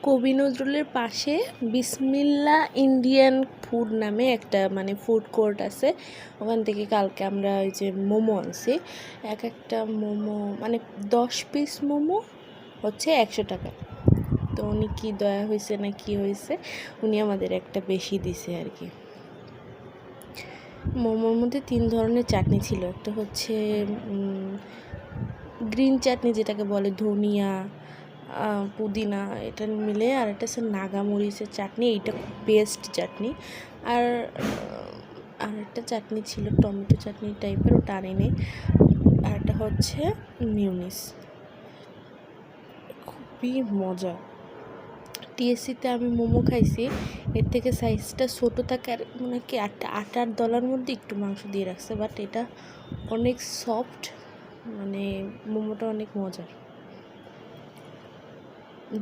কবি নজরুলের পাশে বিসমিল্লা ইন্ডিয়ান ফুড নামে একটা ফুড কোর্ট আছে। ওখান থেকে কালকে আমরা ওই যে মোমো আনছি। এক একটা মোমো 10 পিস মোমো হচ্ছে 100 টাকা। তো উনি কি দয়া হয়েছে না কি হয়েছে, উনি আমাদের একটা বেশি দিছে আর কি। মোমোর মধ্যে 3 ধরনের চাটনি ছিল। একটা হচ্ছে গ্রিন চাটনি, যেটাকে বলে ধনিয়া পুদিনা এটা মিলে, আর একটা হচ্ছে নাগামরিচের চাটনি, এইটা খুব বেস্ট চাটনি। আর একটা চাটনি ছিল টমেটো চাটনি টাইপের, ওটা আনি নেই। আর একটা হচ্ছে মিউনিস, খুবই মজা। টিএসসিতে আমি মোমো খাইছি, এর থেকে সাইজটা ছোটো থাকে, আর কি আটার দলার মধ্যে একটু মাংস দিয়ে রাখছে, বাট এটা অনেক সফট, মোমোটা অনেক মজার।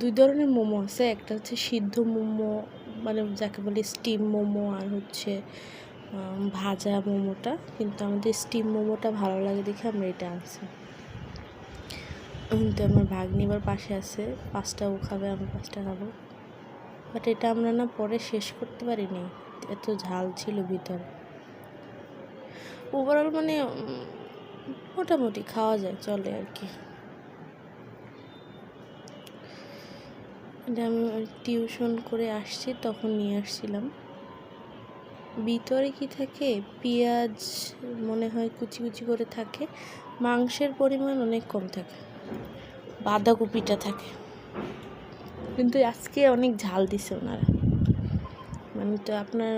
2 ধরনের মোমো আছে, একটা হচ্ছে সিদ্ধ মোমো যাকে বলে স্টিম মোমো, আর হচ্ছে ভাজা মোমোটা। কিন্তু আমাদের স্টিম মোমোটা ভালো লাগে দেখে আমরা এটা আনছি। কিন্তু আমার ভাগ্নি এবার পাশে আছে, 5টা ও খাবে, আমি 5টা খাবো। বাট এটা আমরা না পরে শেষ করতে পারিনি, এত ঝাল ছিল ভিতরে। ওভারঅল মোটামুটি খাওয়া যায়, চলে আর কি। এটা আমি টিউশন করে আসছি তখন নিয়ে আসছিলাম। ভিতরে কি থাকে, পেঁয়াজ মনে হয় কুচি কুচি করে থাকে, মাংসের পরিমাণ অনেক কম থাকে, বাঁধাকপিটা থাকে। কিন্তু আজকে অনেক ঝাল দিছে ওনারা, তো আপনার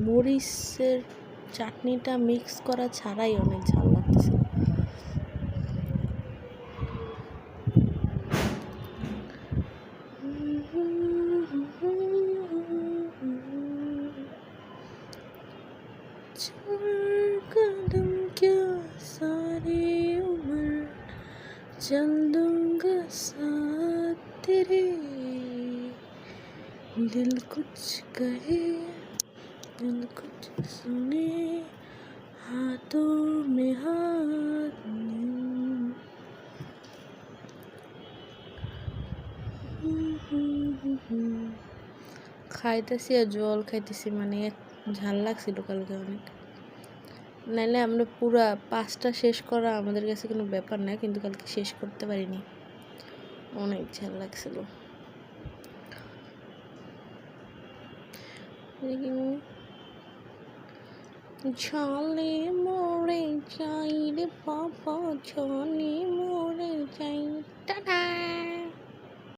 মরিচের চাটনিটা মিক্স করা ছাড়াই অনেক ঝাল লাগতেছে। कदम क्या सारी उम्र चल दूंगा साथ तेरे, दिल कुछ कहे दिल कुछ सुने, हाथों में हाथ খাইতেছি আর জল খাইতেছি, ঝাল লাগছিল কালকে অনেক। নাইলে আমরা পুরা 5টা শেষ করা আমাদের কাছে কোনো ব্যাপার না, কিন্তু কালকে শেষ করতে পারিনি, অনেক ঝাল লাগছিল। ঝালে মরে যাই রে বাবা, ঝালে মরে যাই। টাটা।